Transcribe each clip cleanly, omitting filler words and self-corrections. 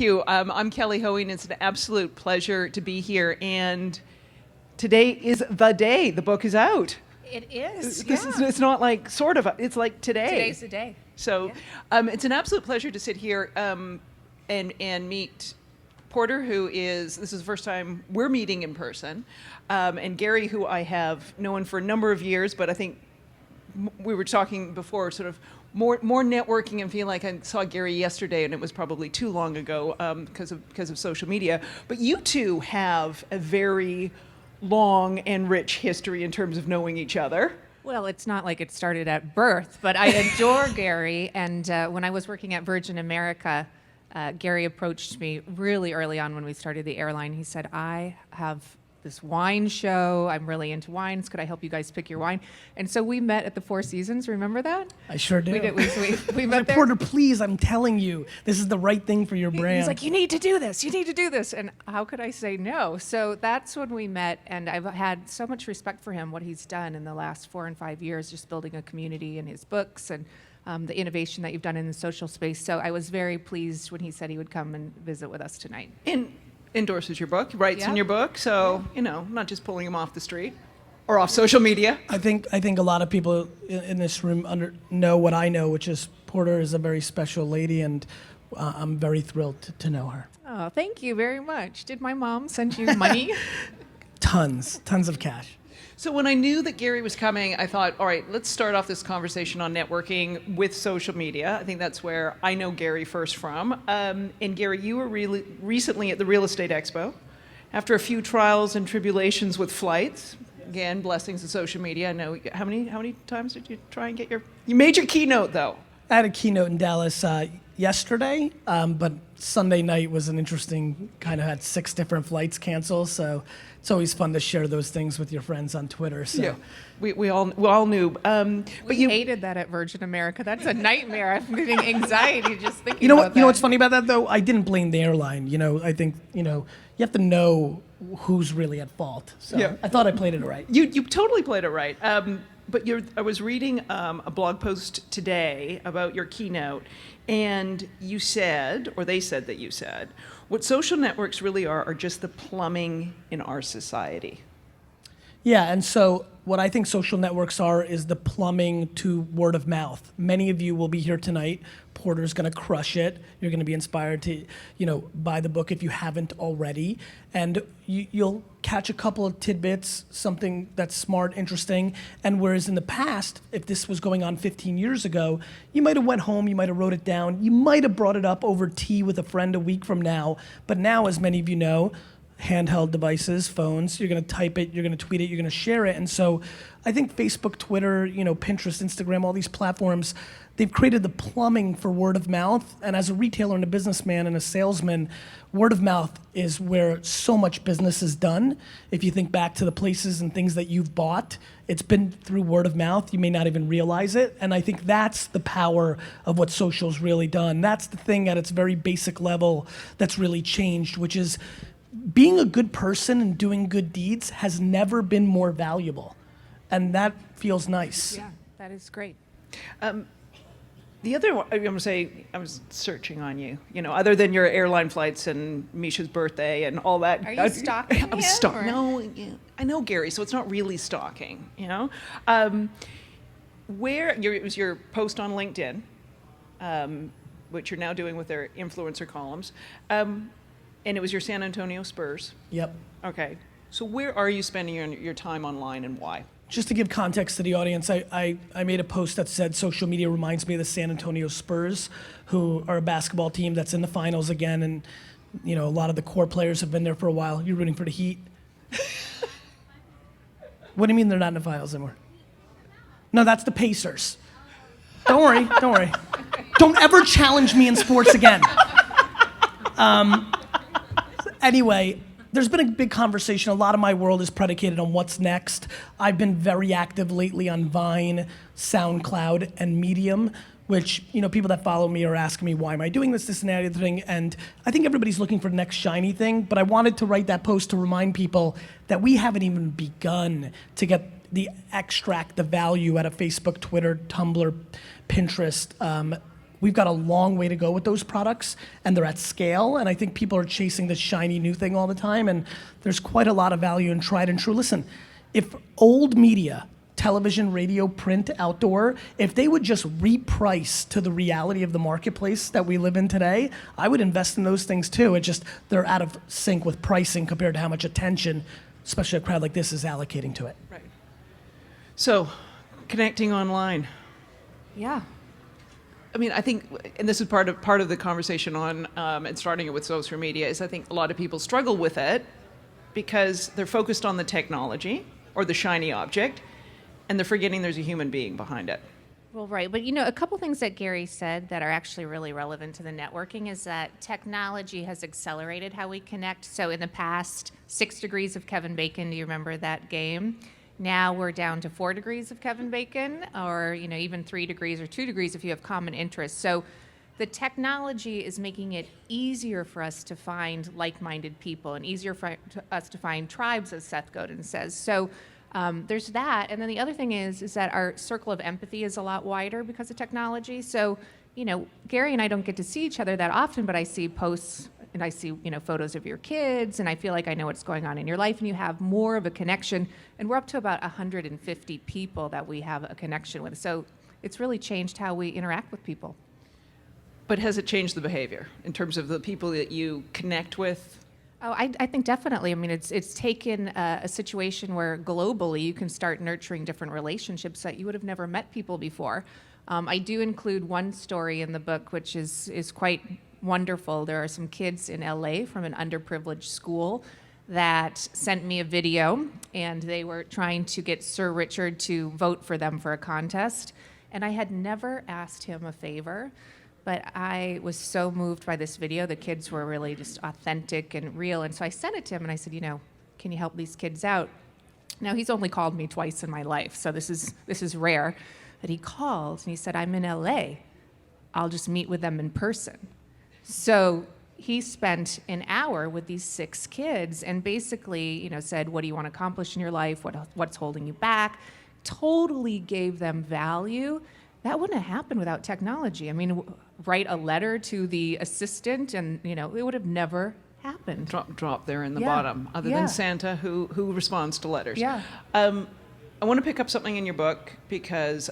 You. I'm Kelly Hoeing. It's an absolute pleasure to be here. And today is the day the book is out. It is. It's not like sort of. It's like today. Today's the day. So it's an absolute pleasure to sit here and meet Porter, this is the first time we're meeting in person, and Gary, who I have known for a number of years, but I think we were talking before, sort of more networking and feeling like I saw Gary yesterday, and it was probably too long ago because of social media. But you two have a very long and rich history in terms of knowing each other. Well, it's not like it started at birth, but I adore Gary. And when I was working at Virgin America, Gary approached me really early on when we started the airline. He said, I have this wine show. I'm really into wines. Could I help you guys pick your wine? And so we met at the Four Seasons. Remember that? I sure do. We met there. Porter, please, I'm telling you, this is the right thing for your brand. He's like, you need to do this. You need to do this. And how could I say no? So that's when we met. And I've had so much respect for him, what he's done in the last 4 and 5 years, just building a community in his books and the innovation that you've done in the social space. So I was very pleased when he said he would come and visit with us tonight. Endorses your book, writes in your book, so not just pulling him off the street or off social media. I think a lot of people in this room know what I know, which is Porter is a very special lady, and I'm very thrilled to know her. Oh, thank you very much. Did my mom send you money? Tons of cash. So when I knew that Gary was coming, I thought, all right, let's start off this conversation on networking with social media. I think that's where I know Gary first from. And Gary, you were really recently at the Real Estate Expo. After a few trials and tribulations with flights, again, blessings of social media. I know, how many times did you try and get you made your keynote though? I had a keynote in Dallas yesterday, but Sunday night was an interesting, kind of had 6 different flights canceled, so it's always fun to share those things with your friends on Twitter. So. Yeah, we all knew. But you hated that at Virgin America. That's a nightmare. I'm getting anxiety just thinking about that. You know what's funny about that though? I didn't blame the airline. I think you have to know who's really at fault. So yeah. I thought I played it right. You totally played it right. But I was reading a blog post today about your keynote, and you said, or they said that you said, what social networks really are just the plumbing in our society. Yeah, and so what I think social networks are is the plumbing to word of mouth. Many of you will be here tonight. Porter's gonna crush it. You're gonna be inspired to, buy the book if you haven't already. And you'll catch a couple of tidbits, something that's smart, interesting. And whereas in the past, if this was going on 15 years ago, you might have went home, you might have wrote it down, you might have brought it up over tea with a friend a week from now. But now, as many of you know, handheld devices, phones, you're gonna type it, you're gonna tweet it, you're gonna share it. And so I think Facebook, Twitter, Pinterest, Instagram, all these platforms, they've created the plumbing for word of mouth. And as a retailer and a businessman and a salesman, word of mouth is where so much business is done. If you think back to the places and things that you've bought, it's been through word of mouth. You may not even realize it. And I think that's the power of what social's really done. That's the thing at its very basic level that's really changed, which is being a good person and doing good deeds has never been more valuable. And that feels nice. Yeah, that is great. The other one, I'm going to say, I was searching on you, other than your airline flights and Misha's birthday and all that. Are you stalking him? No, I know Gary, so it's not really stalking, It was your post on LinkedIn, which you're now doing with their influencer columns, and it was your San Antonio Spurs. Yep. Okay. So where are you spending your time online and why? Just to give context to the audience, I made a post that said social media reminds me of the San Antonio Spurs, who are a basketball team that's in the finals again, and a lot of the core players have been there for a while. You're rooting for the Heat? What do you mean they're not in the finals anymore? No, that's the Pacers. Don't worry. Don't ever challenge me in sports again. Anyway, there's been a big conversation. A lot of my world is predicated on what's next. I've been very active lately on Vine, SoundCloud, and Medium, which, people that follow me are asking me, why am I doing this and that other thing? And I think everybody's looking for the next shiny thing, but I wanted to write that post to remind people that we haven't even begun to extract the value out of Facebook, Twitter, Tumblr, Pinterest, We've got a long way to go with those products, and they're at scale, and I think people are chasing the shiny new thing all the time, and there's quite a lot of value in tried and true. Listen, if old media, television, radio, print, outdoor, if they would just reprice to the reality of the marketplace that we live in today, I would invest in those things too. It just, they're out of sync with pricing compared to how much attention, especially a crowd like this, is allocating to it. Right. So, connecting online. Yeah. I mean, I think, and this is part of the conversation on, and starting it with social media, is I think a lot of people struggle with it because they're focused on the technology or the shiny object, and they're forgetting there's a human being behind it. Well, right. But, a couple things that Gary said that are actually really relevant to the networking is that technology has accelerated how we connect. So in the past, 6 degrees of Kevin Bacon, do you remember that game? Now we're down to 4 degrees of Kevin Bacon, or, even 3 degrees or 2 degrees if you have common interests. So the technology is making it easier for us to find like-minded people and easier for us to find tribes, as Seth Godin says. So there's that, and then the other thing is that our circle of empathy is a lot wider because of technology. So, Gary and I don't get to see each other that often, but I see posts and I see, photos of your kids, and I feel like I know what's going on in your life, and you have more of a connection. And we're up to about 150 people that we have a connection with. So it's really changed how we interact with people. But has it changed the behavior in terms of the people that you connect with? Oh, I think definitely. I mean, it's taken a situation where globally you can start nurturing different relationships that you would have never met people before. I do include one story in the book, which is quite wonderful. There are some kids in LA from an underprivileged school that sent me a video, and they were trying to get Sir Richard to vote for them for a contest. And I had never asked him a favor. But I was so moved by this video. The kids were really just authentic and real. And so I sent it to him and I said, can you help these kids out? Now, he's only called me twice in my life, so this is rare. But he called and he said, I'm in LA. I'll just meet with them in person. So he spent an hour with these 6 kids and basically, said, what do you want to accomplish in your life? What's holding you back? Totally gave them value. That wouldn't have happened without technology. I mean, write a letter to the assistant and, it would have never happened. Drop there in the Yeah. bottom, other Yeah. than Santa, who responds to letters. Yeah. I want to pick up something in your book because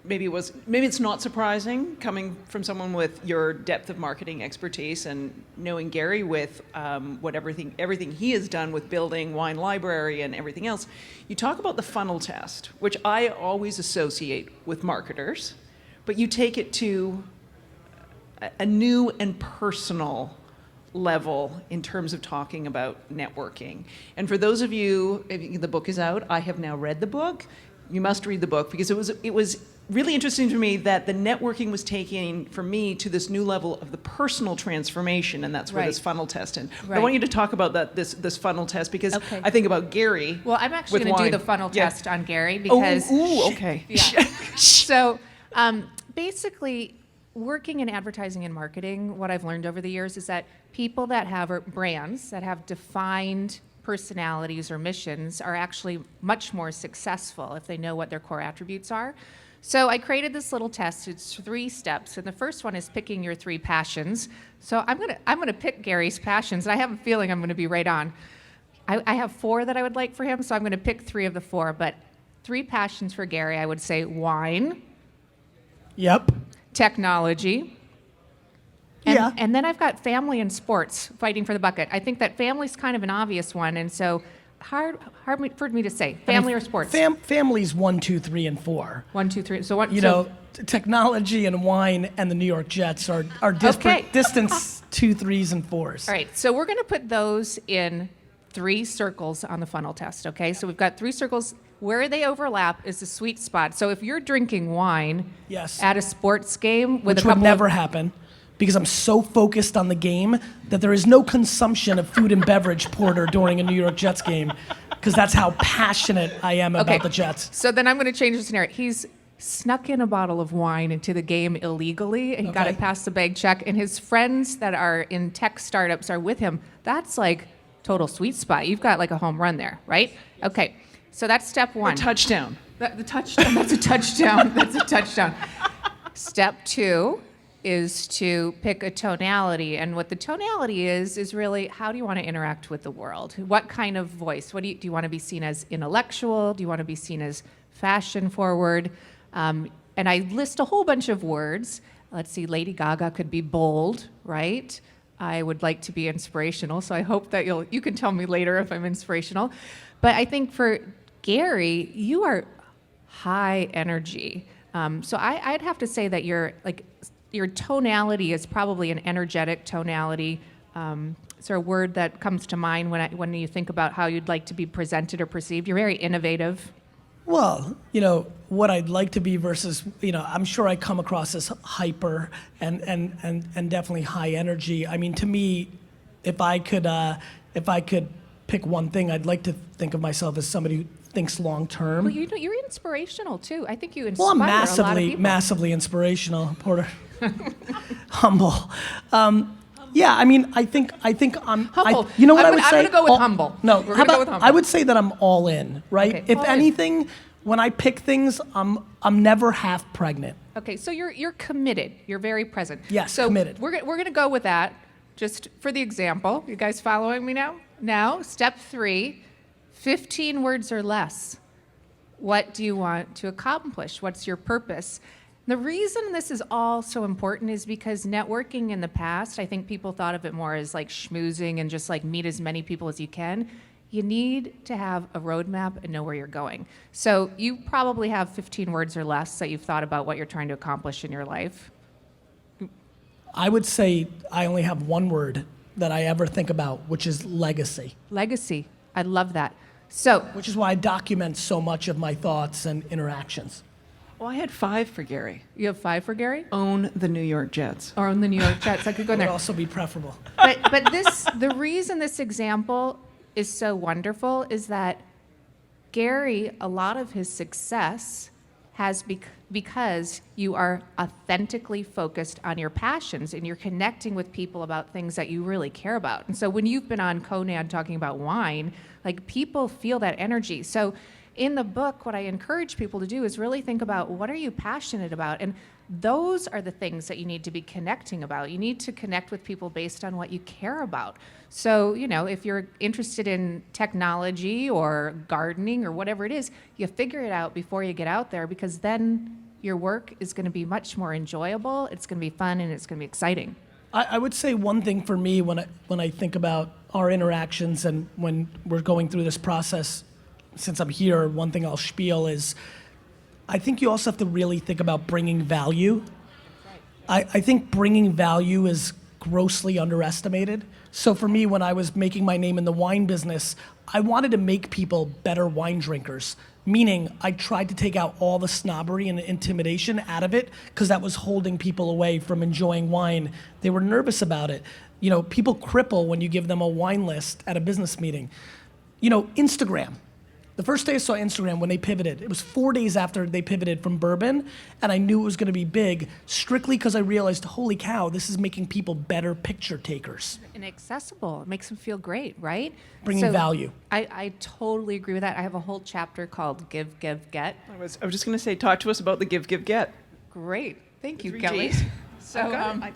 maybe it's not surprising coming from someone with your depth of marketing expertise and knowing Gary with everything he has done with building Wine Library and everything else. You talk about the funnel test, which I always associate with marketers, but you take it to a new and personal level in terms of talking about networking. And for those of you, the book is out. I have now read the book. You must read the book because it was really interesting to me that the networking was taking for me to this new level of the personal transformation, and that's where this funnel test in. Right. I want you to talk about this funnel test because Okay. I think about Gary. Well, I'm actually with going to do wine. the funnel Yeah. test on Gary because... Okay. Yeah. So basically, working in advertising and marketing, what I've learned over the years is that people that have, or brands that have defined personalities or missions are actually much more successful if they know what their core attributes are. So I created this little test. It's 3 steps, and the first one is picking your 3 passions. So I'm gonna pick Gary's passions, and I have a feeling I'm gonna be right on. I have 4 that I would like for him, so I'm gonna pick 3 of the 4. But 3 passions for Gary, I would say wine, Yep. technology, and then I've got family and sports, fighting for the bucket. I think that family's kind of an obvious one, and so hard for me to say. Family or sports? Family's 1, 2, 3, and 4. 1, 2, 3. So what? Technology and wine and the New York Jets are disparate distance 2, 3s, and 4s. All right. So we're going to put those in 3 circles on the funnel test. Okay. So we've got 3 circles. Where they overlap is the sweet spot. So if you're drinking wine at a sports game with which a would couple never happen because I'm so focused on the game that there is no consumption of food and beverage, Porter, during a New York Jets game because that's how passionate I am about the Jets. So then I'm going to change the scenario. He's snuck in a bottle of wine into the game illegally, and he got it past the bag check, and his friends that are in tech startups are with him. That's like total sweet spot. You've got like a home run there, right? Okay, so that's step 1. A touchdown. The touchdown, that's a touchdown. That's a touchdown. Step 2 is to pick a tonality. And what the tonality is really how do you want to interact with the world? What kind of voice? What do you want to be seen as intellectual? Do you want to be seen as fashion forward? And I list a whole bunch of words. Let's see, Lady Gaga could be bold, right? I would like to be inspirational, so I hope that you can tell me later if I'm inspirational. But I think for Gary, you are high energy. So I'd have to say that your tonality is probably an energetic tonality. Is there a word that comes to mind when you think about how you'd like to be presented or perceived? You're very innovative. Well, what I'd like to be versus, I'm sure I come across as hyper and definitely high energy. I mean, to me, if I could pick one thing, I'd like to think of myself as somebody who thinks long term. Well, you're inspirational too. I think you inspire Well, I'm a lot of people. massively inspirational, Porter. Humble. Yeah, I mean, I think I'm. Humble. You know what I I'm would gonna- say? I'm gonna go with humble. No, We're how gonna go about with humble. I would say that I'm all in, right? Okay, If all in. anything, when I pick things, I'm never half pregnant. Okay, so you're committed. You're very present. Yes, so committed. We're gonna go with that, just for the example. You guys following me now? Now, step 3, 15 words or less. What do you want to accomplish? What's your purpose? The reason this is all so important is because networking in the past, I think people thought of it more as like schmoozing and just like meet as many people as you can. You need to have a roadmap and know where you're going. So you probably have 15 words or less that you've thought about what you're trying to accomplish in your life. I would say I only have one word that I ever think about, which is legacy. Legacy. I love that. So, Which is why I document so much of my thoughts and interactions. Well, I had 5 for Gary. you have 5 for Gary? Own the New York Jets. Or on the New York Jets. I could go in Would there. also be preferable. But the reason this example is so wonderful is that Gary, a lot of his success has because you are authentically focused on your passions and you're connecting with people about things that you really care about. And so when you've been on Conan talking about wine, like people feel that energy. So in the book, what I encourage people to do is really think about what are you passionate about? And those are the things that you need to be connecting about. You need to connect with people based on what you care about. So, if you're interested in technology or gardening or whatever it is, you figure it out before you get out there because then your work is going to be much more enjoyable, it's going to be fun, and it's going to be exciting. I would say one thing for me when I think about our interactions and when we're going through this process, since I'm here, one thing I'll spiel is I think you also have to really think about bringing value. I think bringing value is grossly underestimated. So for me, when I was making my name in the wine business, I wanted to make people better wine drinkers, meaning I tried to take out all the snobbery and intimidation out of it because that was holding people away from enjoying wine. They were nervous about it. People cripple when you give them a wine list at a business meeting. Instagram. The first day I saw Instagram when they pivoted, it was 4 days after they pivoted from bourbon, and I knew it was going to be big, strictly because I realized, holy cow, this is making people better picture takers. And accessible. It makes them feel great, right? Bringing value. I totally agree with that. I have a whole chapter called Give, Give, Get. I was just going to say, talk to us about the give, give, get. Great. Thank you, 3 Kelly. Gs. So, I've got it.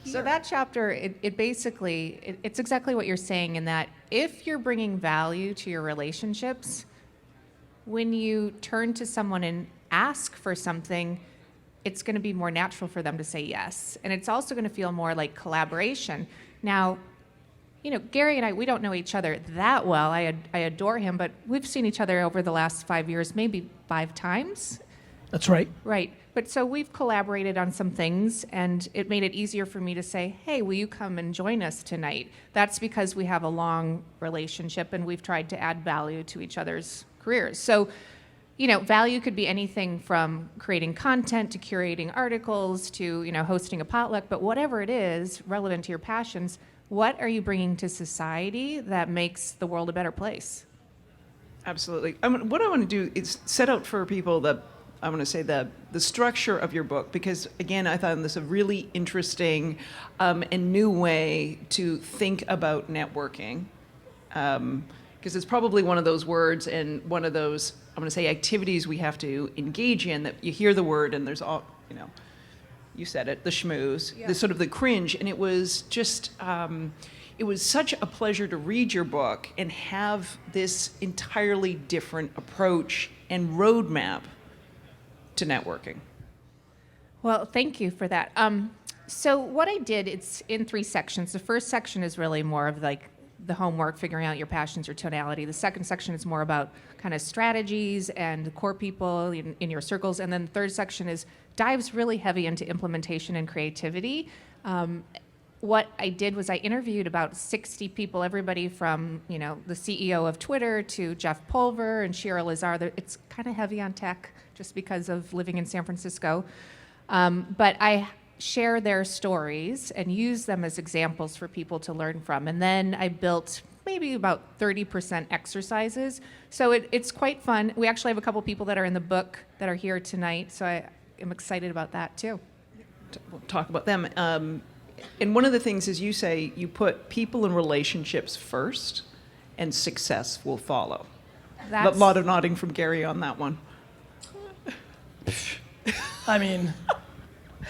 so that chapter, it basically, it's exactly what you're saying in that if you're bringing value to your relationships, when you turn to someone and ask for something, it's going to be more natural for them to say yes. And it's also going to feel more like collaboration. Now, Gary and I, we don't know each other that well. I adore him, but we've seen each other over the last 5 years, maybe 5 times. That's right. Right. But so we've collaborated on some things, and it made it easier for me to say, hey, will you come and join us tonight? That's because we have a long relationship, and we've tried to add value to each other's careers. So, value could be anything from creating content to curating articles to, hosting a potluck, but whatever it is relevant to your passions, what are you bringing to society that makes the world a better place? Absolutely. What I want to do is set out for people the structure of your book, because again, I found this a really interesting and new way to think about networking. Because it's probably one of those words and one of those, I'm going to say, activities we have to engage in that you hear the word and there's all, you said it, the schmooze, Yeah. the sort of the cringe, and it was just, it was such a pleasure to read your book and have this entirely different approach and roadmap to networking. Well, thank you for that. So what I did, it's in 3 sections. The first section is really more of like the homework, figuring out your passions, your tonality. The second section is more about kind of strategies and core people in your circles. And then the third section dives really heavy into implementation and creativity. What I did was I interviewed about 60 people, everybody from, the CEO of Twitter to Jeff Pulver and Sheryl Lazar. It's kind of heavy on tech just because of living in San Francisco. But I share their stories and use them as examples for people to learn from. And then I built maybe about 30% exercises. So it's quite fun. We actually have a couple people that are in the book that are here tonight, so I am excited about that too. We'll talk about them. And one of the things is you say you put people and relationships first and success will follow. A lot of nodding from Gary on that one. I mean,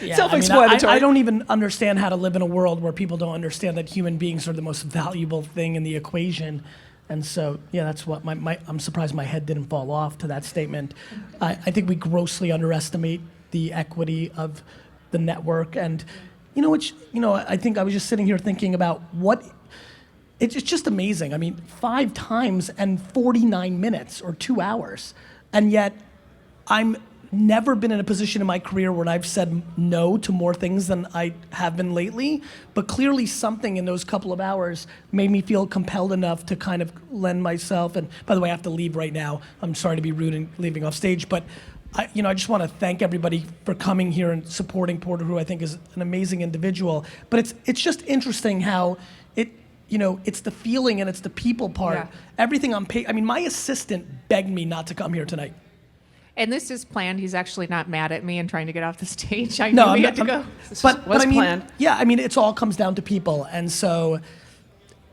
yeah, self-explanatory. I don't even understand how to live in a world where people don't understand that human beings are the most valuable thing in the equation. And so, yeah, that's what I'm surprised my head didn't fall off to that statement. I think we grossly underestimate the equity of the network. And, I think I was just sitting here thinking about it's just amazing. I mean, 5 times and 49 minutes or 2 hours. And yet I'm never been in a position in my career where I've said no to more things than I have been lately, but clearly something in those couple of hours made me feel compelled enough to kind of lend myself, and by the way, I have to leave right now. I'm sorry to be rude and leaving off stage, but I just want to thank everybody for coming here and supporting Porter, who I think is an amazing individual. But it's just interesting how it's the feeling and it's the people part. Yeah. Everything my assistant begged me not to come here tonight. And this is planned. He's actually not mad at me and trying to get off the stage. I No, knew we I'm had to not- go. But I mean, planned. yeah, it all comes down to people, and so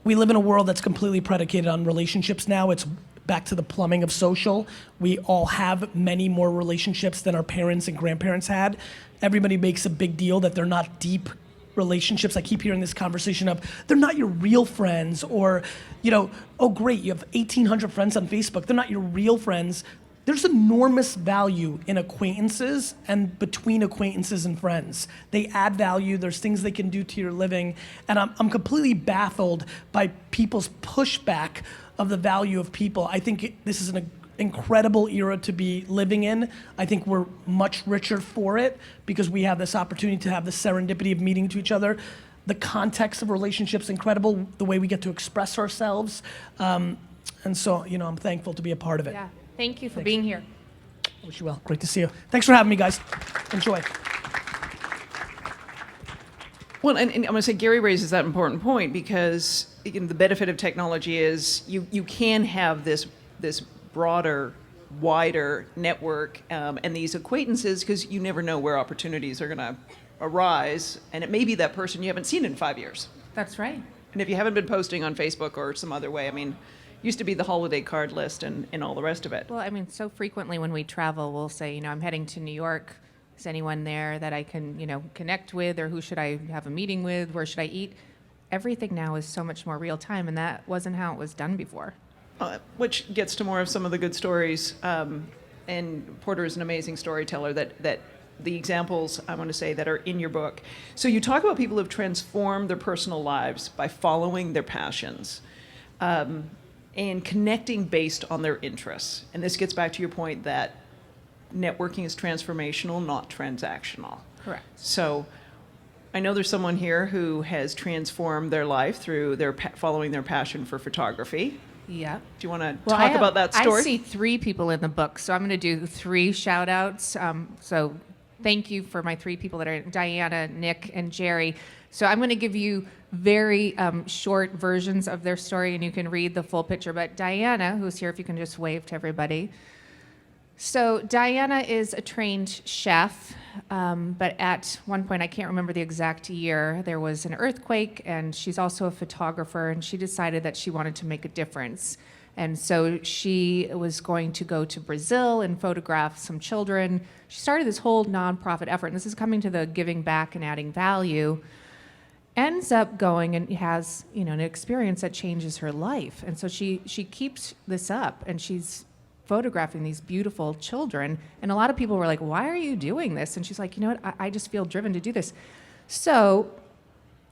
we live in a world that's completely predicated on relationships now. It's back to the plumbing of social. We all have many more relationships than our parents and grandparents had. Everybody makes a big deal that they're not deep relationships. I keep hearing this conversation of they're not your real friends, or oh great, you have 1,800 friends on Facebook. They're not your real friends. There's enormous value in acquaintances and between acquaintances and friends. They add value. There's things they can do to your living. And I'm completely baffled by people's pushback of the value of people. I think this is an incredible era to be living in. I think we're much richer for it because we have this opportunity to have the serendipity of meeting to each other. The context of relationships incredible, the way we get to express ourselves. And so, I'm thankful to be a part of it. Yeah. Thank you for being here. I wish you well. Great to see you. Thanks for having me, guys. Enjoy. Well, and I'm going to say Gary raises that important point because the benefit of technology is you can have this broader, wider network and these acquaintances because you never know where opportunities are going to arise, and it may be that person you haven't seen in 5 years. That's right. And if you haven't been posting on Facebook or some other way, used to be the holiday card list and all the rest of it. Well, so frequently when we travel, we'll say, I'm heading to New York. Is anyone there that I can, connect with, or who should I have a meeting with? Where should I eat? Everything now is so much more real time, and that wasn't how it was done before. Which gets to more of some of the good stories. And Porter is an amazing storyteller that the examples I want to say that are in your book. So you talk about people who have transformed their personal lives by following their passions. And connecting based on their interests. And this gets back to your point that networking is transformational, not transactional. Correct. So I know there's someone here who has transformed their life through following their passion for photography. Yeah. Do you want to talk about that story? I see 3 people in the book, so I'm going to do 3 shout outs. So thank you for my 3 people that are Diana, Nick, and Jerry. So I'm going to give you very short versions of their story, and you can read the full picture. But Diana, who's here, if you can just wave to everybody. So Diana is a trained chef, but at one point, I can't remember the exact year, there was an earthquake, and she's also a photographer, and she decided that she wanted to make a difference. And so she was going to go to Brazil and photograph some children. She started this whole nonprofit effort, and this is coming to the giving back and adding value. Ends up going and has, an experience that changes her life. And so she keeps this up, and she's photographing these beautiful children. And a lot of people were like, why are you doing this? And she's like, you know what, I just feel driven to do this. So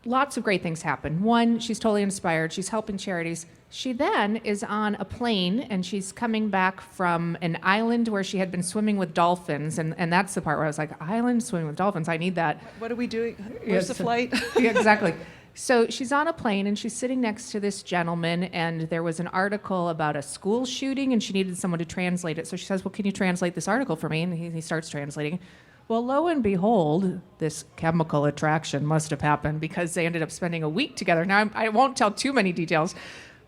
lots of great things happen. One, she's totally inspired. She's helping charities. She then is on a plane, and she's coming back from an island where she had been swimming with dolphins. And that's the part where I was like, island swimming with dolphins, I need that. What are we doing? Where's the flight? Yeah, exactly. So she's on a plane, and she's sitting next to this gentleman, and there was an article about a school shooting, and she needed someone to translate it. So she says, well, can you translate this article for me? And he starts translating. Well, lo and behold, this chemical attraction must have happened because they ended up spending a week together. Now, I won't tell too many details,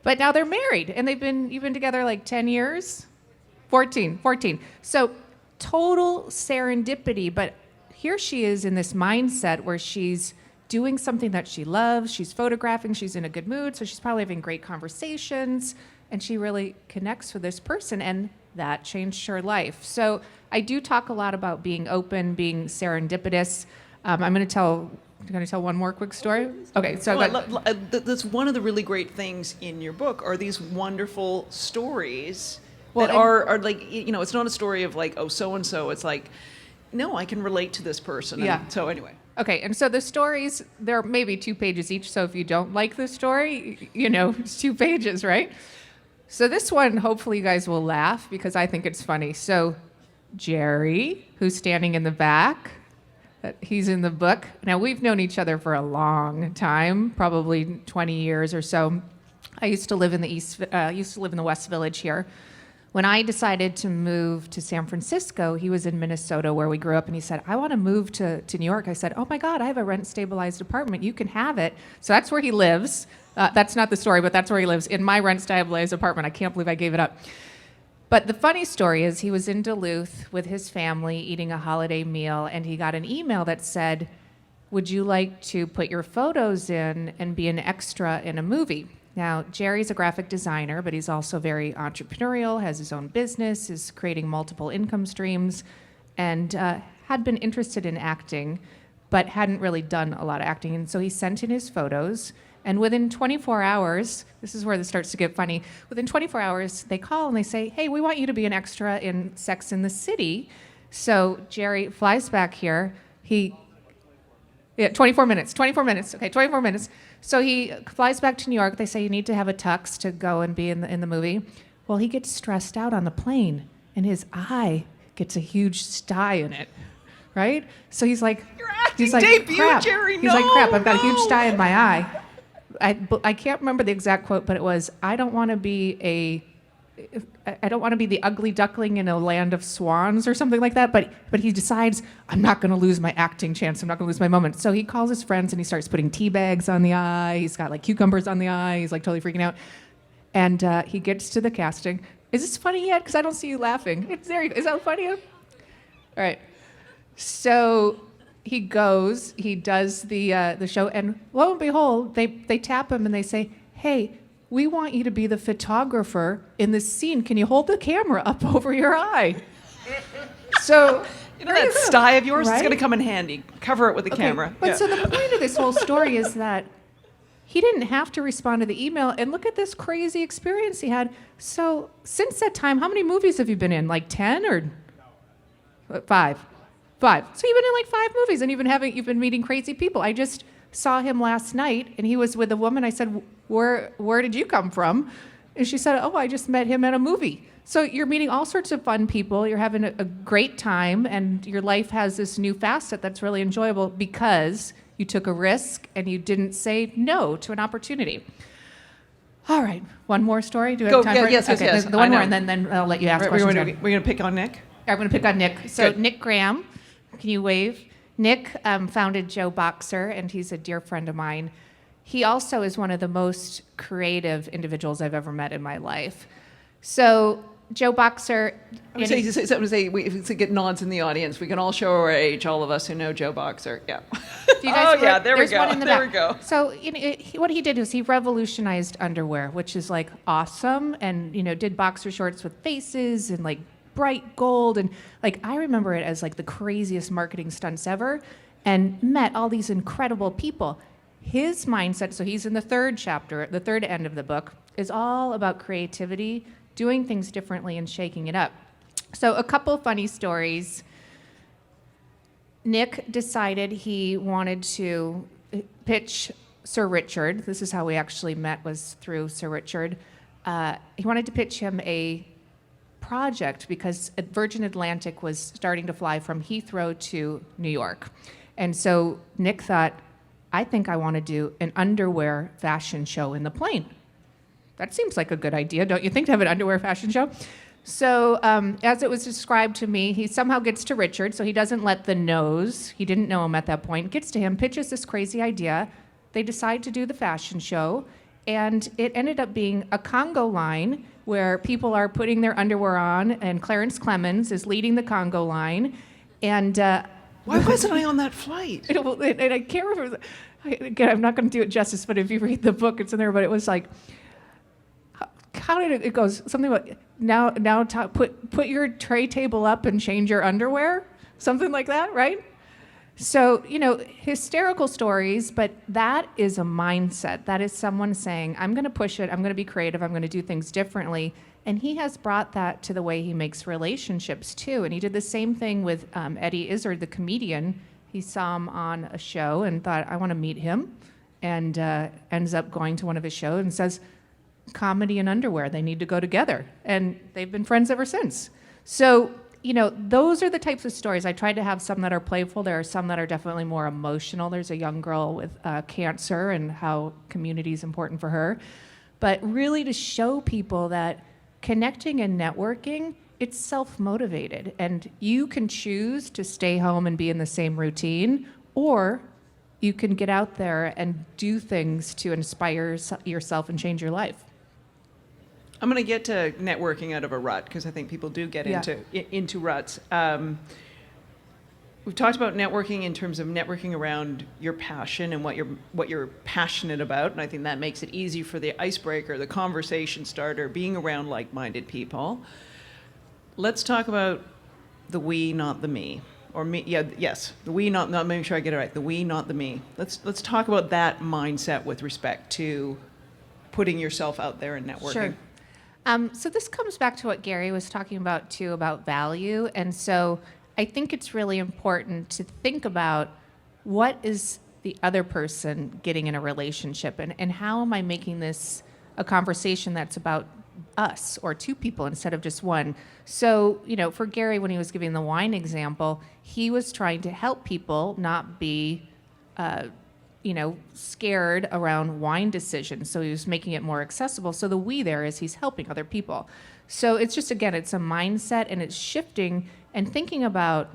but now they're married, and they've been together like 10 years? 14. So total serendipity, but here she is in this mindset where she's doing something that she loves, she's photographing, she's in a good mood, so she's probably having great conversations, and she really connects with this person, and that changed her life. So I do talk a lot about being open, being serendipitous. I'm going to tell one more quick story? Okay, so that's one of the really great things in your book are these wonderful stories Well, that are like, it's not a story of like, oh, so-and-so. It's like, no, I can relate to this person. Yeah. And so anyway. Okay, and so the stories, they're maybe 2 pages each, so if you don't like the story, it's 2 pages, right? So this one, hopefully you guys will laugh because I think it's funny. So Jerry, who's standing in the back, he's in the book. Now, we've known each other for a long time, probably 20 years or so. I used to live in the West Village here. When I decided to move to San Francisco, he was in Minnesota where we grew up, and he said, I want to move to New York. I said, oh my God, I have a rent-stabilized apartment. You can have it. So that's where he lives. That's not the story, but that's where he lives, in my rent-stabilized apartment. I can't believe I gave it up. But the funny story is he was in Duluth with his family eating a holiday meal, and he got an email that said, would you like to put your photos in and be an extra in a movie? Now, Jerry's a graphic designer, but he's also very entrepreneurial, has his own business, is creating multiple income streams, and had been interested in acting, but hadn't really done a lot of acting. And so he sent in his photos, and within 24 hours, this is where this starts to get funny, within 24 hours, they call and they say, hey, we want you to be an extra in Sex and the City. So Jerry flies back here. 24 minutes. Okay, 24 minutes. So he flies back to New York. They say you need to have a tux to go and be in the movie. Well, he gets stressed out on the plane, and his eye gets a huge sty in it, right? So he's like, Your acting debut, crap. Jerry, He's like, crap, I've got a huge sty in my eye. I can't remember the exact quote, but it was, I don't want to be the ugly duckling in a land of swans or something like that, but he decides, I'm not going to lose my acting chance. I'm not going to lose my moment. So he calls his friends and he starts putting tea bags on the eye. He's got like cucumbers on the eye. He's like totally freaking out. And he gets to the casting. Is this funny yet? Because I don't see you laughing. Is that funny? All right. So he goes, he does the show, and lo and behold, they tap him and they say, hey, we want you to be the photographer in this scene. Can you hold the camera up over your eye? So that sty of yours is right? going to come in handy. Cover it with the camera. But Yeah. so the point of this whole story is that he didn't have to respond to the email, and look at this crazy experience he had. So since that time, how many movies have you been in? Like 10 or 5? 5. So you've been in like 5 movies, and you've been meeting crazy people. I just saw him last night, and he was with a woman. I said, where did you come from? And she said, oh, I just met him at a movie. So you're meeting all sorts of fun people. You're having a great time, and your life has this new facet that's really enjoyable because you took a risk and you didn't say no to an opportunity. All right, one more story. Do we have time for it? Yes. The one more, and then I'll let you ask questions. We're going to pick on Nick? I'm going to pick on Nick. So Good. Nick Graham, can you wave? Nick founded Joe Boxer, and he's a dear friend of mine. He also is one of the most creative individuals I've ever met in my life. So Joe Boxer. I would say, if we get nods in the audience, we can all show our age, all of us who know Joe Boxer. Yeah. Do you guys there we there's go. one in the There back. we go. So what he did was he revolutionized underwear, which is like awesome, and did boxer shorts with faces and like bright gold, and like I remember it as like the craziest marketing stunts ever, and met all these incredible people. His mindset, so he's in the third chapter, the third end of the book, is all about creativity, doing things differently and shaking it up. So a couple funny stories. Nick decided he wanted to pitch Sir Richard. This is how we actually met, was through Sir Richard. He wanted to pitch him a project because Virgin Atlantic was starting to fly from Heathrow to New York. And so Nick thought, I think I want to do an underwear fashion show in the plane. That seems like a good idea, don't you think, to have an underwear fashion show? So as it was described to me, he somehow gets to Richard, so he doesn't let the nose, he didn't know him at that point, gets to him, pitches this crazy idea. They decide to do the fashion show, and it ended up being a Congo line where people are putting their underwear on, and Clarence Clemens is leading the Congo line. And why wasn't I on that flight? and I can't remember. Again, I'm not going to do it justice, but if you read the book, it's in there. But it was like, how did it goes? Something about put your tray table up and change your underwear, something like that, right? So hysterical stories, but that is a mindset. That is someone saying, I'm going to push it. I'm going to be creative. I'm going to do things differently. And he has brought that to the way he makes relationships too. And he did the same thing with Eddie Izzard, the comedian. He saw him on a show and thought, I want to meet him, and ends up going to one of his shows and says, comedy and underwear, they need to go together. And they've been friends ever since. So, those are the types of stories. I tried to have some that are playful. There are some that are definitely more emotional. There's a young girl with cancer and how community is important for her. But really to show people that connecting and networking, it's self-motivated. And you can choose to stay home and be in the same routine, or you can get out there and do things to inspire yourself and change your life. I'm going to get to networking out of a rut, because I think people do get into ruts. We've talked about networking in terms of networking around your passion and what you're passionate about, and I think that makes it easy for the icebreaker, the conversation starter, being around like-minded people. Let's talk about the we, not the me. Or me, yes, the we, not make sure I get it right. The we, not the me. Let's talk about that mindset with respect to putting yourself out there and networking. Sure. So this comes back to what Gary was talking about too, about value. And so I think it's really important to think about what is the other person getting in a relationship, and how am I making this a conversation that's about us or two people instead of just one. So, for Gary, when he was giving the wine example, he was trying to help people not be scared around wine decisions. So he was making it more accessible. So the we there is he's helping other people. So it's just, again, it's a mindset, and it's shifting and thinking about,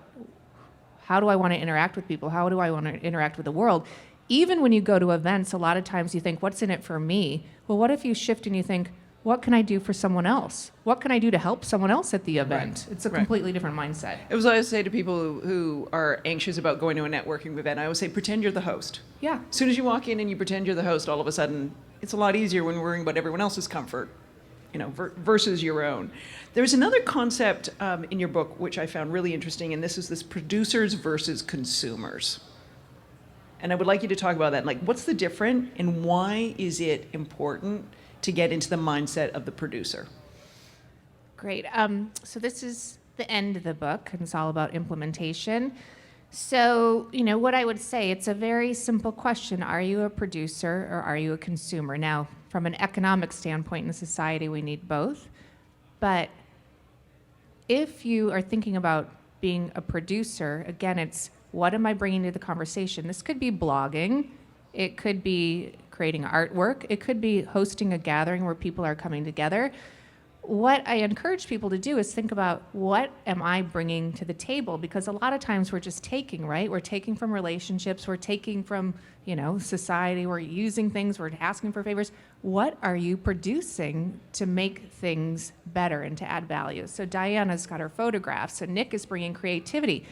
how do I want to interact with people? How do I want to interact with the world? Even when you go to events, a lot of times you think, what's in it for me? Well, what if you shift and you think, what can I do for someone else? What can I do to help someone else at the event? Right. It's a completely different mindset. It was what I always say to people who are anxious about going to a networking event. I always say, pretend you're the host. Yeah. As soon as you walk in and you pretend you're the host, all of a sudden, it's a lot easier when worrying about everyone else's comfort, versus your own. There's another concept in your book which I found really interesting, and this is this producers versus consumers. And I would like you to talk about that. Like, what's the difference, and why is it important to get into the mindset of the producer? Great. So this is the end of the book, and it's all about implementation. So, what I would say, it's a very simple question. Are you a producer or are you a consumer? Now, from an economic standpoint in society, we need both. But if you are thinking about being a producer, again, it's what am I bringing to the conversation? This could be blogging. It could be creating artwork. It could be hosting a gathering where people are coming together. what I encourage people to do is think about, what am I bringing to the table? Because a lot of times we're just taking, right? We're taking from relationships, we're taking from, society, we're using things, we're asking for favors. What are you producing to make things better and to add value? So Diana's got her photographs, and Nick is bringing creativity.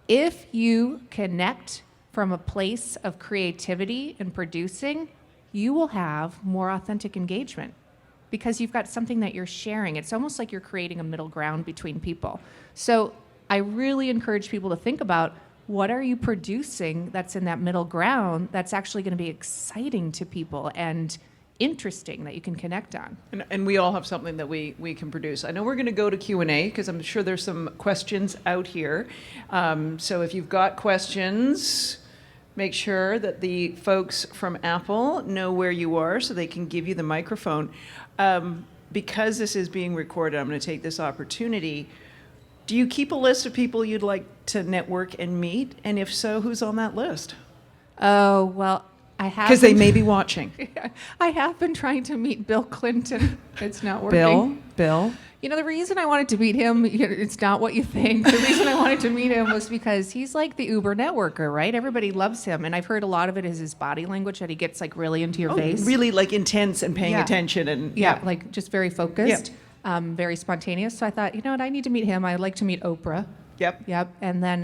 If you connect from a place of creativity and producing, you will have more authentic engagement, because you've got something that you're sharing. It's almost like you're creating a middle ground between people. So I really encourage people to think about, what are you producing that's in that middle ground that's actually going to be exciting to people and interesting, that you can connect on. And we all have something that we can produce. I know we're going to go to Q&A because I'm sure there's some questions out here. So if you've got questions, make sure that the folks from Apple know where you are so they can give you the microphone. Because this is being recorded, I'm going to take this opportunity. Do you keep a list of people you'd like to network and meet? And if so, who's on that list? Oh, well, I have. Because they may be watching. I have been trying to meet Bill Clinton. It's not working. Bill. The reason I wanted to meet him, it's not what you think. The reason I wanted to meet him was because he's like the Uber networker, right? Everybody loves him. And I've heard a lot of it is his body language, that he gets like really into your face. Really like intense and paying attention. And like just very focused, very spontaneous. So I thought, you know what, I need to meet him. I'd like to meet Oprah. Yep. And then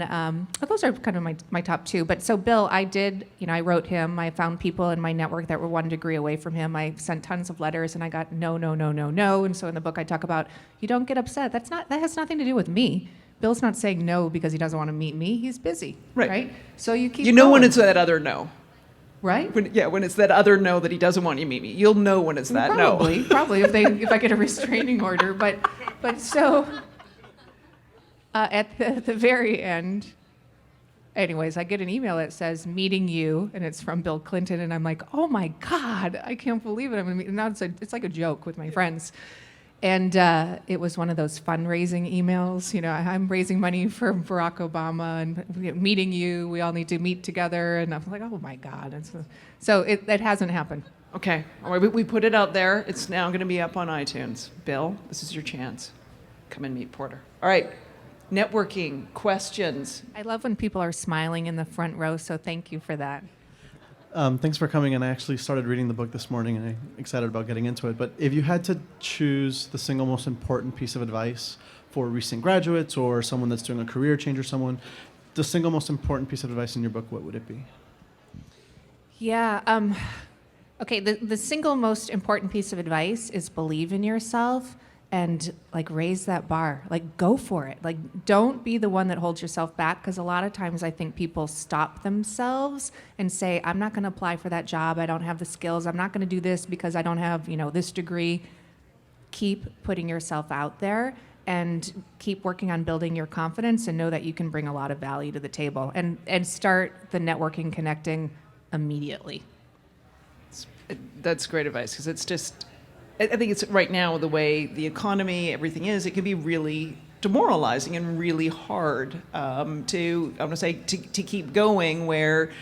those are kind of my top two. But so Bill, I did, I wrote him. I found people in my network that were 1 degree away from him. I sent tons of letters, and I got no. And so in the book I talk about, you don't get upset. That has nothing to do with me. Bill's not saying no because he doesn't want to meet me. He's busy. Right? So you keep going. When it's that other no. Right? When it's that other no that he doesn't want you to meet me. You'll know when it's that no. Probably if I get a restraining order. But so... at the very end, anyways, I get an email that says, meeting you, and it's from Bill Clinton, and I'm like, oh my God, I can't believe it. Now it's like a joke with my friends. And it was one of those fundraising emails. I'm raising money for Barack Obama, and meeting you, we all need to meet together. And I'm like, oh my God. So it hasn't happened. Okay, all right, we put it out there. It's now going to be up on iTunes. Bill, this is your chance. Come and meet Porter. All right. Networking, questions. I love when people are smiling in the front row, so thank you for that. Thanks for coming, and I actually started reading the book this morning, and I'm excited about getting into it. But if you had to choose the single most important piece of advice for recent graduates or someone that's doing a career change or someone, the single most important piece of advice in your book, what would it be? Yeah, okay, the single most important piece of advice is believe in yourself. And raise that bar, go for it. Don't be the one that holds yourself back, because a lot of times I think people stop themselves and say, I'm not going to apply for that job. I don't have the skills. I'm not going to do this because I don't have, this degree. Keep putting yourself out there and keep working on building your confidence, and know that you can bring a lot of value to the table, and start the networking, connecting immediately. That's great advice, because it's just, I think it's right now the way the economy, everything is, it can be really demoralizing and really hard to keep going, where,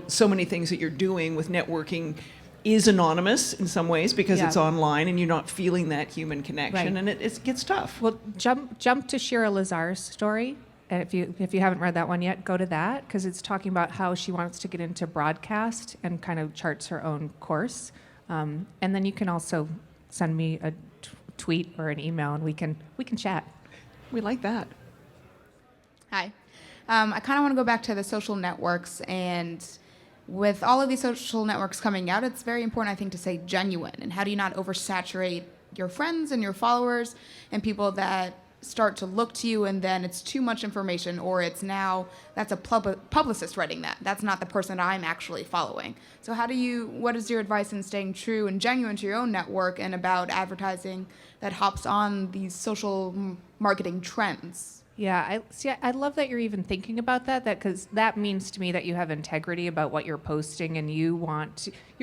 so many things that you're doing with networking is anonymous in some ways because it's online and you're not feeling that human connection, and it gets tough. Well, jump to Shira Lazar's story. And if you haven't read that one yet, go to that, because it's talking about how she wants to get into broadcast and kind of charts her own course. And then you can also send me a tweet or an email, and we can chat. We like that. Hi. I kind of want to go back to the social networks, and with all of these social networks coming out, it's very important, I think, to say genuine. And how do you not oversaturate your friends and your followers and people that start to look to you, and then it's too much information, or it's now that's a publicist writing that. That's not the person that I'm actually following. So what is your advice in staying true and genuine to your own network and about advertising that hops on these social marketing trends? Yeah, I love that you're even thinking about that, because that means to me that you have integrity about what you're posting, and you're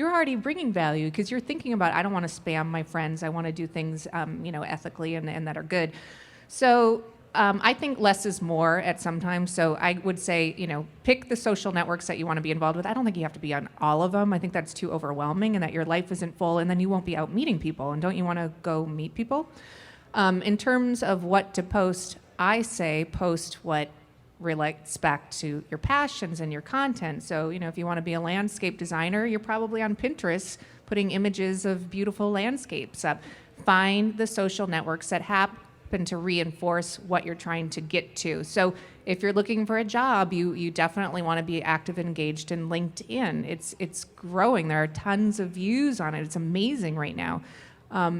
already bringing value, because you're thinking about, I don't want to spam my friends. I want to do things, ethically and that are good. So I think less is more at some times. So I would say, pick the social networks that you want to be involved with. I don't think you have to be on all of them. I think that's too overwhelming, and that your life isn't full, and then you won't be out meeting people. And don't you want to go meet people? In terms of what to post, I say post what relates back to your passions and your content. So, if you want to be a landscape designer, you're probably on Pinterest putting images of beautiful landscapes up. Find the social networks that happen to reinforce what you're trying to get to. So if you're looking for a job, you definitely want to be active and engaged in LinkedIn. It's growing. There are tons of views on it. It's amazing right now.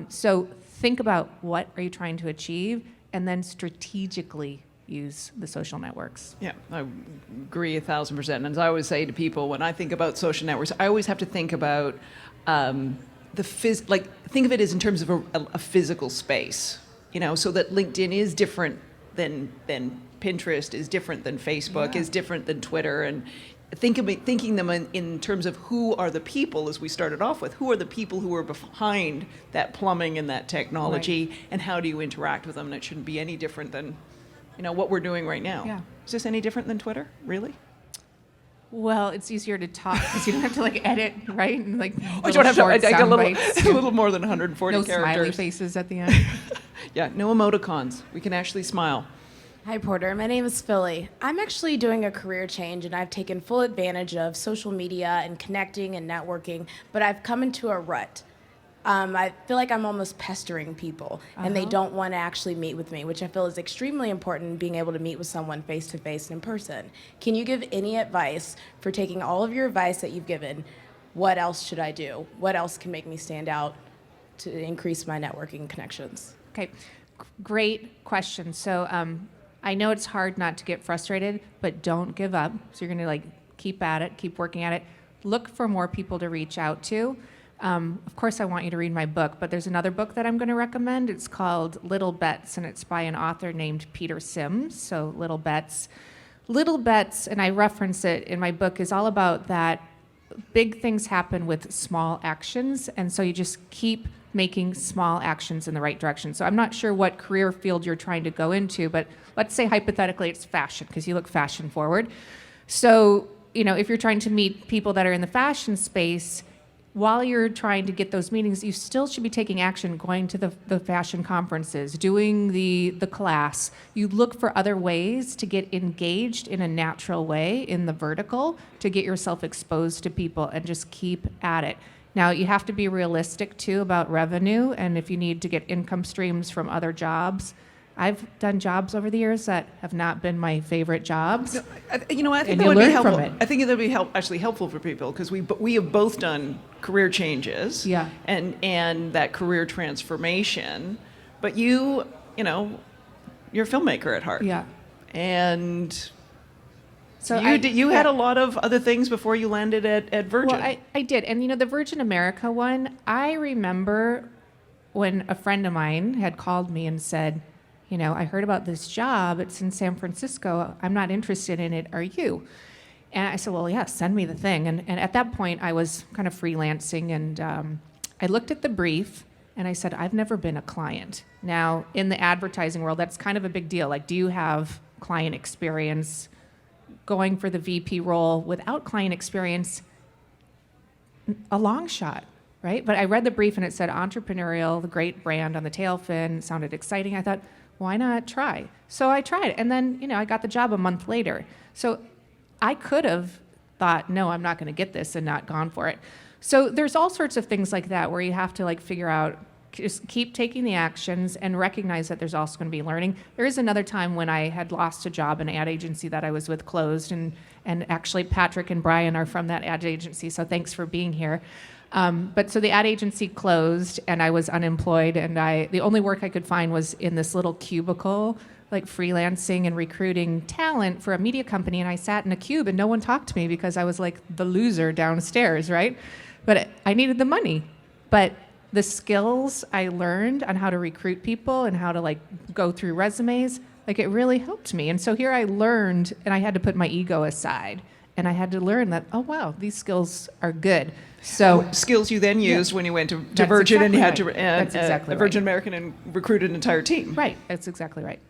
So think about what are you trying to achieve, and then strategically use the social networks. Yeah, I agree 1,000%. And as I always say to people, when I think about social networks, I always have to think about think of it as in terms of a physical space, so that LinkedIn is different than Pinterest, is different than Facebook, is different than Twitter, and thinking them in terms of who are the people, as we started off with, who are the people who are behind that plumbing and that technology, right, and how do you interact with them? And it shouldn't be any different than what we're doing right now. Yeah. Is this any different than Twitter, really? Well, it's easier to talk because you don't have to edit, right? And I don't have to. I get a little more than 140 no characters. No smiley faces at the end. Yeah, no emoticons. We can actually smile. Hi, Porter. My name is Philly. I'm actually doing a career change, and I've taken full advantage of social media and connecting and networking, but I've come into a rut. I feel like I'm almost pestering people, and they don't want to actually meet with me, which I feel is extremely important, being able to meet with someone face-to-face and in person. Can you give any advice for taking all of your advice that you've given? What else should I do? What else can make me stand out to increase my networking connections? Okay, great question. So I know it's hard not to get frustrated, but don't give up. So you're going to keep at it, keep working at it. Look for more people to reach out to. Of course, I want you to read my book, but there's another book that I'm going to recommend. It's called Little Bets, and it's by an author named Peter Sims. So Little Bets. Little Bets, and I reference it in my book, is all about that big things happen with small actions, and so you just keep making small actions in the right direction. So I'm not sure what career field you're trying to go into, but let's say hypothetically it's fashion, because you look fashion forward. So, if you're trying to meet people that are in the fashion space, while you're trying to get those meetings, you still should be taking action, going to the fashion conferences, doing the class. You look for other ways to get engaged in a natural way in the vertical to get yourself exposed to people, and just keep at it. Now, you have to be realistic, too, about revenue, and if you need to get income streams from other jobs. I've done jobs over the years that have not been my favorite jobs. No, I think and that you would be learn helpful. from it. I think that would be actually helpful for people, because we have both done career changes, Yeah. and that career transformation. But you're a filmmaker at heart. Yeah. And So you had a lot of other things before you landed at Virgin. Well, I did. And, the Virgin America one, I remember when a friend of mine had called me and said, I heard about this job. It's in San Francisco. I'm not interested in it. Are you? And I said, well, yeah, send me the thing. And at that point, I was kind of freelancing. And I looked at the brief, and I said, I've never been a client. Now, in the advertising world, that's kind of a big deal. Do you have client experience? Going for the VP role without client experience, a long shot, right? But I read the brief, and it said entrepreneurial, the great brand on the tail fin. It sounded exciting. I thought, why not try? So I tried, and then I got the job a month later. So I could have thought, no, I'm not going to get this, and not gone for it. So there's all sorts of things like that where you have to figure out, just keep taking the actions and recognize that there's also going to be learning. There is another time when I had lost a job, an ad agency that I was with closed, and actually Patrick and Brian are from that ad agency, so thanks for being here. But so the ad agency closed, and I was unemployed, and the only work I could find was in this little cubicle, freelancing and recruiting talent for a media company, and I sat in a cube, and no one talked to me because I was the loser downstairs, right? But I needed the money. But the skills I learned on how to recruit people and how to go through resumes, it really helped me. And so here I learned, and I had to put my ego aside, and I had to learn that, oh wow, these skills are good. So skills you then used when you went to That's Virgin, exactly and you had right. to That's exactly Virgin right. American, and recruited an entire team. Right, that's exactly right.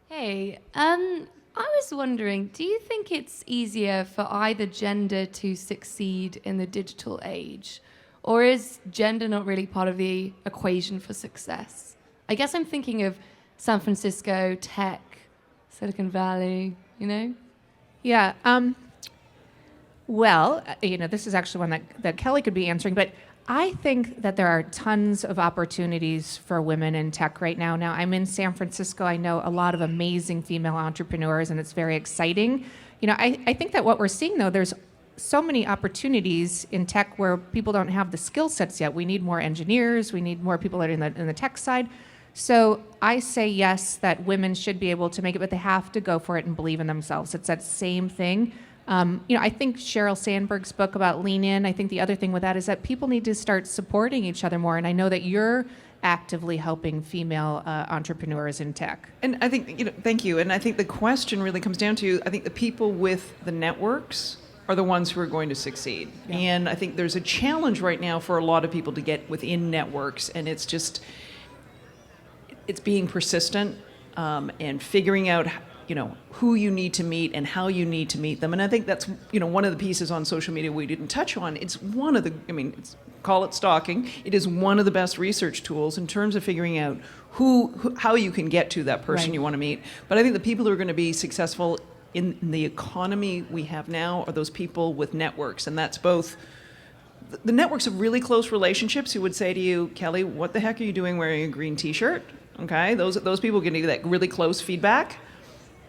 Hey, I was wondering, do you think it's easier for either gender to succeed in the digital age? Or is gender not really part of the equation for success? I guess I'm thinking of San Francisco, tech, Silicon Valley, you know? Yeah. Well, this is actually one that Kelly could be answering, but I think that there are tons of opportunities for women in tech right now. Now, I'm in San Francisco. I know a lot of amazing female entrepreneurs, and it's very exciting. I think that what we're seeing, though, there's so many opportunities in tech where people don't have the skill sets yet. We need more engineers. We need more people that are in the tech side. So I say yes, that women should be able to make it, but they have to go for it and believe in themselves. It's that same thing. I think Sheryl Sandberg's book about Lean In, I think the other thing with that is that people need to start supporting each other more. And I know that you're actively helping female entrepreneurs in tech. And I think, thank you. And I think the question really comes down to, I think the people with the networks are the ones who are going to succeed. Yeah. And I think there's a challenge right now for a lot of people to get within networks. And it's being persistent and figuring out who you need to meet and how you need to meet them. And I think that's one of the pieces on social media we didn't touch on. It's one of the, call it stalking. It is one of the best research tools in terms of figuring out how you can get to that person you want to meet. But I think the people who are going to be successful in the economy we have now are those people with networks. And that's both the networks of really close relationships who would say to you, Kelly, what the heck are you doing wearing a green t-shirt? Okay, those people can give you that really close feedback.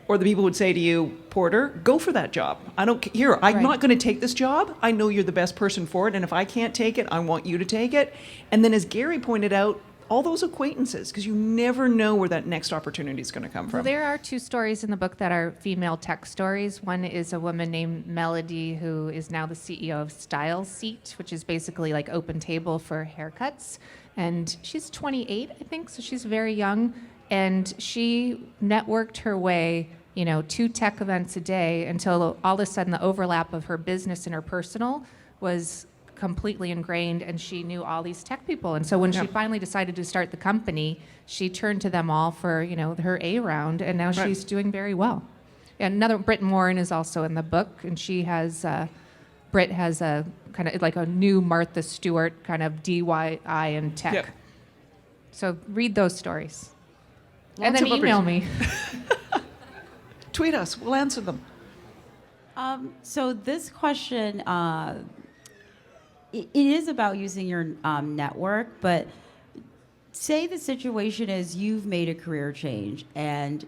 Or the people would say to you, Porter, go for that job. I'm not going to take this job. I know you're the best person for it. And if I can't take it, I want you to take it. And then as Gary pointed out, all those acquaintances, because you never know where that next opportunity is going to come from. Well, there are 2 stories in the book that are female tech stories. One is a woman named Melody, who is now the CEO of Style Seat, which is basically like Open Table for haircuts. And she's 28, I think, so she's very young. And she networked her way, 2 tech events a day until all of a sudden the overlap of her business and her personal was completely ingrained, and she knew all these tech people. And so when she finally decided to start the company, she turned to them all for, her A round, and now she's doing very well. And Britt Morin is also in the book, and Britt has a kind of like a new Martha Stewart kind of DIY in tech. Yep. So read those stories. And then email me. Tweet us. We'll answer them. So this question, it is about using your network, but say the situation is you've made a career change and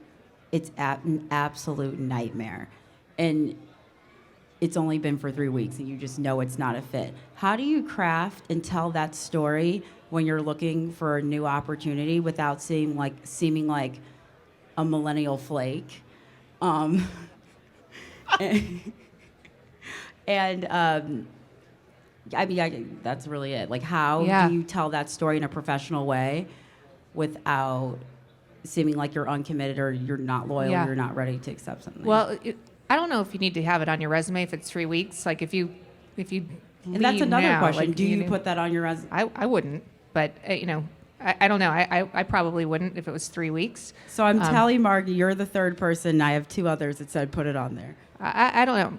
it's an absolute nightmare. And it's only been for 3 weeks and you just know it's not a fit. How do you craft and tell that story when you're looking for a new opportunity without seeming like a millennial flake? That's really it. Like, how do you tell that story in a professional way without seeming like you're uncommitted or you're not loyal, you're not ready to accept something? Well, I don't know if you need to have it on your resume if it's 3 weeks. Like if you and that's another question. Do you put that on your resume? I wouldn't, but I don't know. I probably wouldn't if it was 3 weeks. So I'm telling Margie, you're the third person. I have 2 others that said put it on there. I don't know.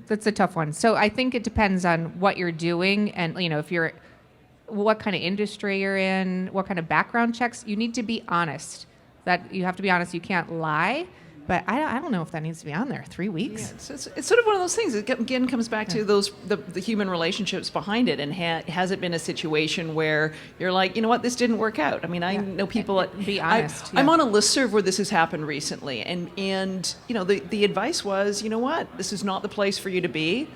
That's a tough one. So I think it depends on what you're doing and, what kind of industry you're in, what kind of background checks. You need to be honest. That you have to be honest. You can't lie. But I don't know if that needs to be on there. 3 weeks. Yeah, it's sort of one of those things. It again comes back to the human relationships behind it, and has it been a situation where you're like, you know what, this didn't work out. I know people. Be honest. I'm on a listserv where this has happened recently, and the advice was, you know what, this is not the place for you to be.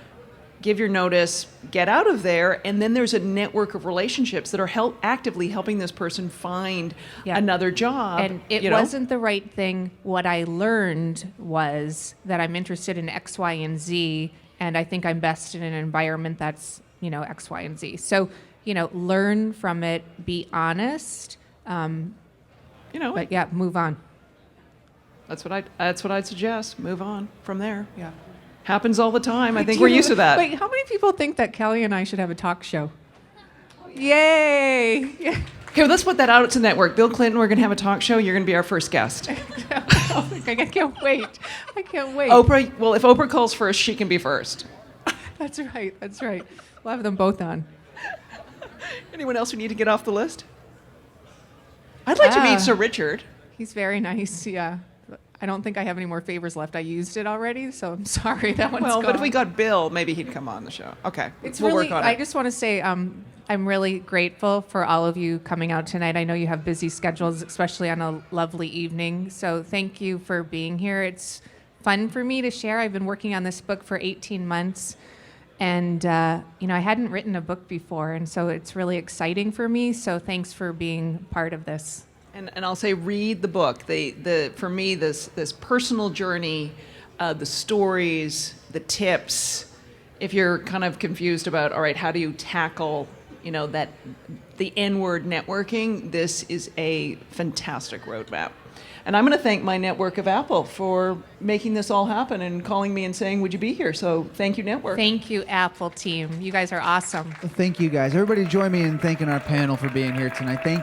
Give your notice, get out of there, and then there's a network of relationships that are actively helping this person find another job. And it wasn't the right thing. What I learned was that I'm interested in X, Y, and Z, and I think I'm best in an environment that's, X, Y, and Z. So, learn from it, be honest, but move on. That's what I'd suggest. Move on from there. Yeah. Happens all the time. I think we're used to that. Wait, how many people think that Kelly and I should have a talk show? Yay! Okay, well, let's put that out to network. Bill Clinton, we're going to have a talk show. You're going to be our first guest. I can't wait. Oprah, well, if Oprah calls first, she can be first. That's right. We'll have them both on. Anyone else who need to get off the list? I'd like to Ah. meet Sir Richard. He's very nice, yeah. I don't think I have any more favors left. I used it already, so I'm sorry that one's Well, gone. but if we got Bill, maybe he'd come on the show. Okay, It's we'll really, work on I it. just want to say I'm really grateful for all of you coming out tonight. I know you have busy schedules, especially on a lovely evening. So thank you for being here. It's fun for me to share. I've been working on this book for 18 months. And, I hadn't written a book before. And so it's really exciting for me. So thanks for being part of this. And I'll say, read the book. For me, this personal journey, the stories, the tips. If you're kind of confused about, all right, how do you tackle, that the N-word networking? This is a fantastic roadmap. And I'm going to thank my network of Apple for making this all happen and calling me and saying, would you be here? So thank you, network. Thank you, Apple team. You guys are awesome. Thank you, guys. Everybody join me in thanking our panel for being here tonight. Thank